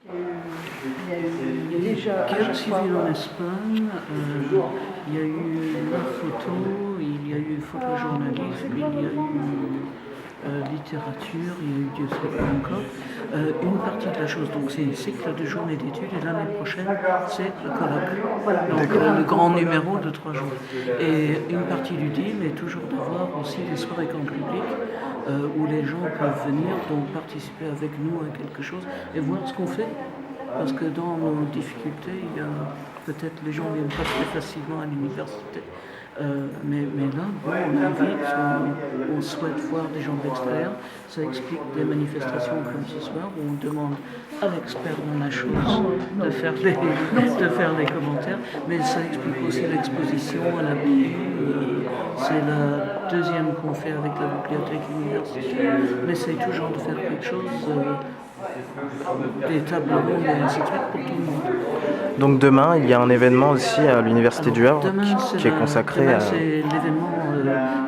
Il y a eu déjà Guerre civile en Espagne, il y a eu la photo, il y a eu photojournalisme, il y a eu littérature, il y a eu Dieu sait quoi encore. Une partie de la chose, donc c'est un cycle de journées d'études et l'année prochaine c'est le colloque, donc le grand numéro de 3 jours. Et une partie du deal est toujours d'avoir aussi des soirées grand public où les gens peuvent venir, donc participer avec nous à quelque chose et voir ce qu'on fait. Parce que dans nos difficultés, il y a peut-être les gens ne viennent pas très facilement à l'université. Mais là, bon, on invite, on souhaite voir des gens de l'extérieur. Ça explique des manifestations comme ce soir où on demande à l'expert dans la chose de faire les commentaires. Mais ça explique aussi l'exposition à la BU. C'est la deuxième qu'on fait avec la bibliothèque universitaire. On essaye toujours de faire quelque chose. Des tables rondes et ainsi de suite pour tout le monde. Donc demain, il y a un événement aussi à l'Université du Havre qui est consacré à... C'est l'événement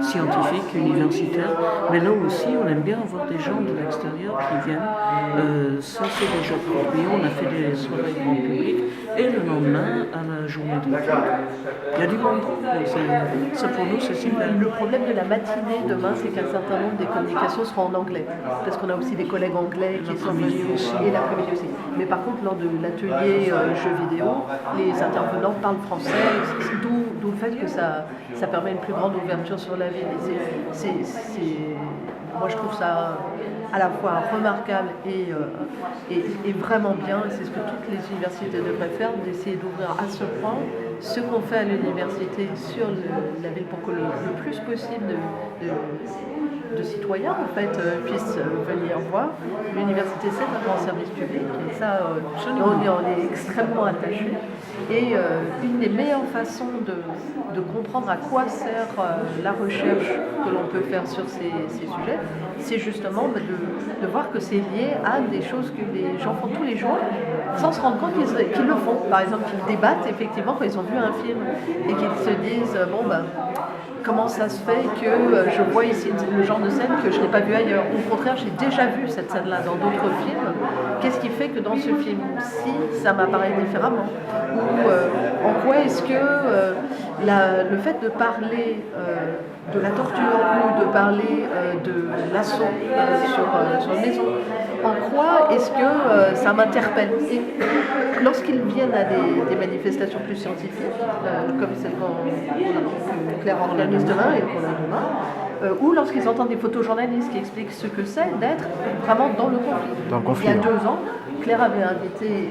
scientifique, universitaire, mais là aussi, on aime bien avoir des gens de l'extérieur qui viennent. Ça, c'est déjà produit. On a fait des soirées grand public et le lendemain, à la journée d'études, il y a du monde. Ça, pour nous, c'est super. Le problème de la matinée demain, c'est qu'un certain nombre des communications seront en anglais, parce qu'on a aussi des collègues anglais qui sont venus et l'après-midi aussi. Mais par contre, lors de l'atelier jeux vidéo, les intervenants parlent français, d'où le fait que ça permet une plus grande ouverture sur la ville. Moi, je trouve ça à la fois remarquable et vraiment bien. C'est ce que toutes les universités devraient faire, d'essayer d'ouvrir à ce point ce qu'on fait à l'université sur la ville pour que le plus possible de citoyens en fait, puissent venir voir. L'université, c'est un grand service public et ça, on est extrêmement attachés. Et une des meilleures façons de comprendre à quoi sert la recherche que l'on peut faire sur ces sujets, c'est justement de voir que c'est lié à des choses que les gens font tous les jours sans se rendre compte qu'ils le font. Par exemple, qu'ils débattent effectivement quand ils ont vu un film et qu'ils se disent comment ça se fait que je vois ici le genre de scène que je n'ai pas vu ailleurs. Au contraire, j'ai déjà vu cette scène-là dans d'autres films. Qu'est-ce qui fait que dans ce film-ci, ça m'apparaît différemment? Ou en quoi est-ce que le fait de parler de la torture ou de parler de l'assaut sur une maison, en quoi est-ce que ça m'interpelle? Et lorsqu'ils viennent à des manifestations plus scientifiques, comme celle que Claire organise demain et qu'on a demain, ou lorsqu'ils entendent des photojournalistes qui expliquent ce que c'est d'être vraiment dans le conflit. Il y a 2 ans, Claire avait invité,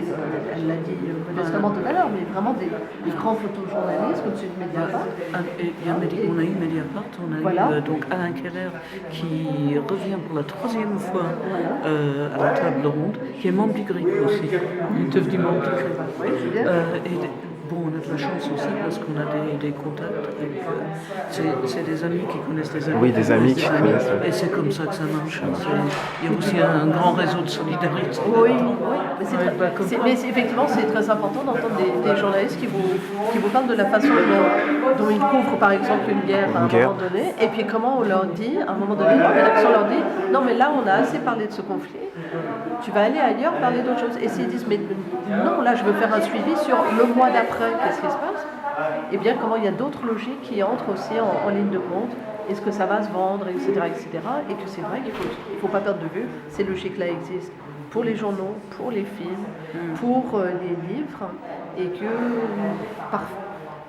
elle l'a dit modestement tout à l'heure, mais vraiment des grands photojournalistes au-dessus de Mediapart. On a eu Mediapart, on a eu donc Alain Keller qui revient pour la 3e fois à la table ronde, qui est membre du GRIC aussi. Il est devenu membre du GRIC. Oui, c'est bien. Bon, on a de la chance aussi parce qu'on a des contacts avec... c'est des amis qui connaissent des amis. Oui, des amis qui connaissent. Et c'est comme ça que ça marche. Il y a aussi un grand réseau de solidarité. Oui. Mais effectivement, c'est très important d'entendre des journalistes qui vous parlent de la façon dont ils couvrent, par exemple, une guerre à un moment donné. Et puis comment on leur dit, à un moment donné, la rédaction leur dit « Non, mais là, on a assez parlé de ce conflit. Tu vas aller ailleurs parler d'autres choses. » Et s'ils disent « Mais non, là, je veux faire un suivi sur le mois d'après. Qu'est-ce qui se passe ?» Eh bien, comment il y a d'autres logiques qui entrent aussi en ligne de compte. Est-ce que ça va se vendre, etc. Et que c'est vrai qu'il ne faut pas perdre de vue. Ces logiques-là existent pour les journaux, pour les films, pour les livres. Et que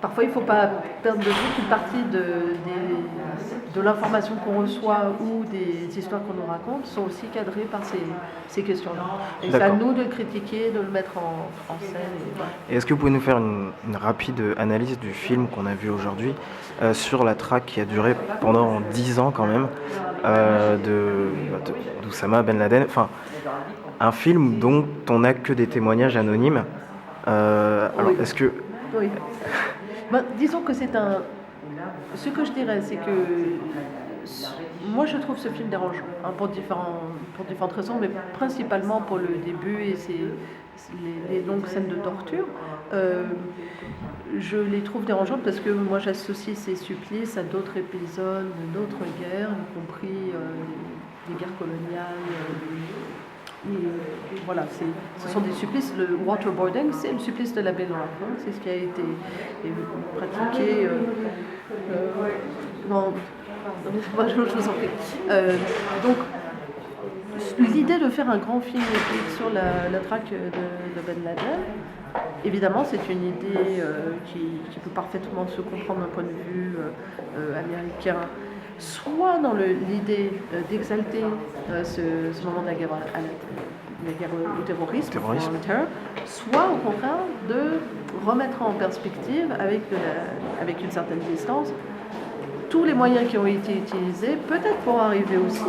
parfois, il ne faut pas perdre de vue qu'une partie de l'information qu'on reçoit ou des histoires qu'on nous raconte sont aussi cadrées par ces questions-là. Et c'est à nous de le critiquer, de le mettre en scène. Et est-ce que vous pouvez nous faire une rapide analyse du film qu'on a vu aujourd'hui sur la traque qui a duré pendant 10 ans quand même d'Oussama Ben Laden, enfin un film dont on n'a que des témoignages anonymes. Alors est-ce que... Oui. Disons que c'est ce que je dirais, c'est que moi je trouve ce film dérangeant pour différentes raisons, mais principalement pour le début et les longues scènes de torture. Je les trouve dérangeantes parce que moi j'associe ces supplices à d'autres épisodes, d'autres guerres, y compris des guerres coloniales voilà, ce sont des supplices. Le waterboarding, c'est le supplice de la baignoire. Hein, c'est ce qui a été pratiqué. Non, je vous en prie. Donc, l'idée de faire un grand film épique sur la traque de Ben Laden, évidemment, c'est une idée qui peut parfaitement se comprendre d'un point de vue américain, soit dans l'idée d'exalter ce moment de la guerre, au terrorisme, soit au contraire de remettre en perspective avec une certaine distance tous les moyens qui ont été utilisés, peut-être pour arriver aussi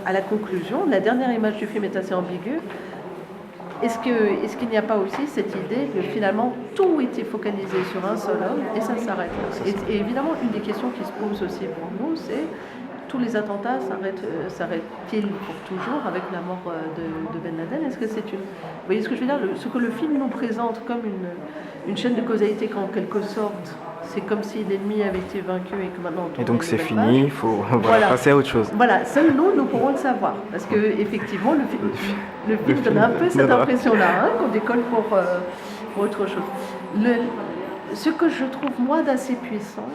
à la conclusion. La dernière image du film est assez ambiguë. Est-ce qu'il n'y a pas aussi cette idée que finalement tout était focalisé sur un seul homme et ça s'arrête là? Et évidemment, une des questions qui se pose aussi pour nous, c'est tous les attentats s'arrêtent-ils pour toujours avec la mort de Ben Laden? Est-ce que c'est une... Vous voyez ce que je veux dire? Ce que le film nous présente comme une chaîne de causalité qu'en quelque sorte, c'est comme si l'ennemi avait été vaincu et que maintenant on tourne. Et donc c'est fini, il faut passer à autre chose. Voilà, seuls nous pourrons le savoir. Parce que effectivement, le film donne un peu cette impression-là, hein, qu'on décolle pour autre chose. Ce que je trouve moi d'assez puissant,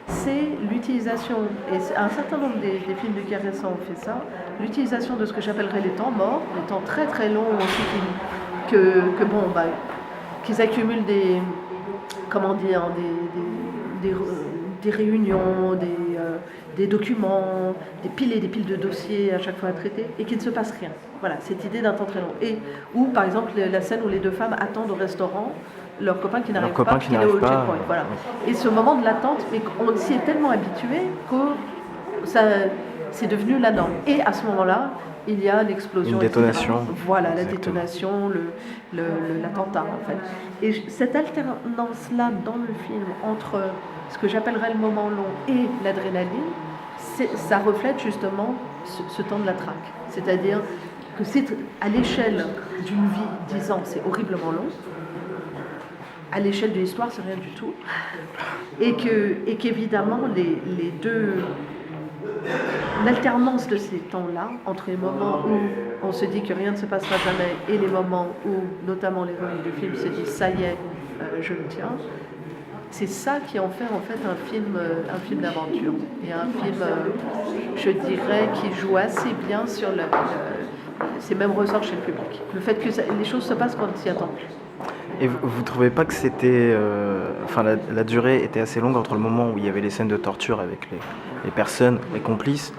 c'est l'utilisation, et un certain nombre des films de guerre récents ont fait ça, l'utilisation de ce que j'appellerais les temps morts, les temps très très longs aussi, qu'ils accumulent des réunions, des documents, des piles et des piles de dossiers à chaque fois à traiter, et qu'il ne se passe rien. Voilà, cette idée d'un temps très long. Ou par exemple la scène où les deux femmes attendent au restaurant leur copain qui n'arrive pas, qui est au checkpoint. Voilà. Et ce moment de l'attente, mais on s'y est tellement habitué que c'est devenu la norme. Et à ce moment-là, il y a l'explosion. Une détonation. Etc. Voilà, la détonation, l'attentat en fait. Et cette alternance-là dans le film entre ce que j'appellerais le moment long et l'adrénaline, ça reflète justement ce temps de la traque. C'est-à-dire que c'est à l'échelle d'une vie, 10 ans, c'est horriblement long. À l'échelle de l'histoire, c'est rien du tout. Et qu'évidemment, les deux... L'alternance de ces temps-là, entre les moments où on se dit que rien ne se passera jamais et les moments où, notamment l'héroïne du film, se dit « ça y est, je le tiens », c'est ça qui en fait un film d'aventure. Et un film, je dirais, qui joue assez bien sur ces mêmes ressorts chez le public. Le fait que les choses se passent quand on ne s'y attend plus. Et vous ne trouvez pas que c'était... la durée était assez longue entre le moment où il y avait les scènes de torture avec les personnes, les complices,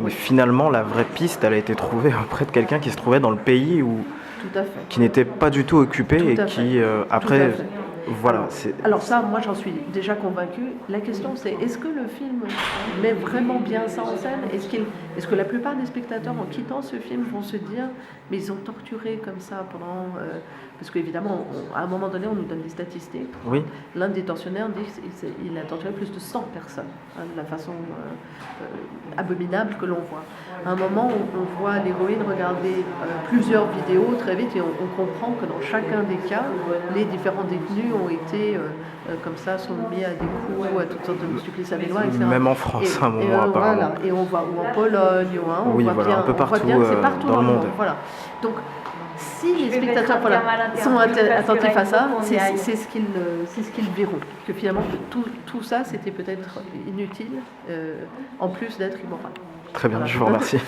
mais finalement la vraie piste, elle a été trouvée auprès de quelqu'un qui se trouvait dans le pays qui n'était pas du tout occupé et qui, après... Voilà, alors ça, moi j'en suis déjà convaincue. La question c'est, est-ce que le film met vraiment bien ça en scène? Est-ce que la plupart des spectateurs en quittant ce film vont se dire mais ils ont torturé comme ça pendant... parce qu'évidemment, à un moment donné, on nous donne des statistiques. Oui. L'un des tortionnaires dit qu'il a torturé plus de 100 personnes, hein, de la façon abominable que l'on voit. À un moment, on voit l'héroïne regarder plusieurs vidéos très vite et on comprend que dans chacun des cas, les différents détenus ont été comme ça, sont mis à des coups, à toutes sortes de supplices avénois, etc. Même en France, à un moment apparemment. Voilà. Et on voit, ou en Pologne, on voit bien, un peu partout, c'est partout dans le monde. Voilà. Donc, si les spectateurs sont attentifs à ça, c'est ce qu'ils verront. Que finalement, tout ça, c'était peut-être inutile, en plus d'être immoral. Très bien, je vous remercie.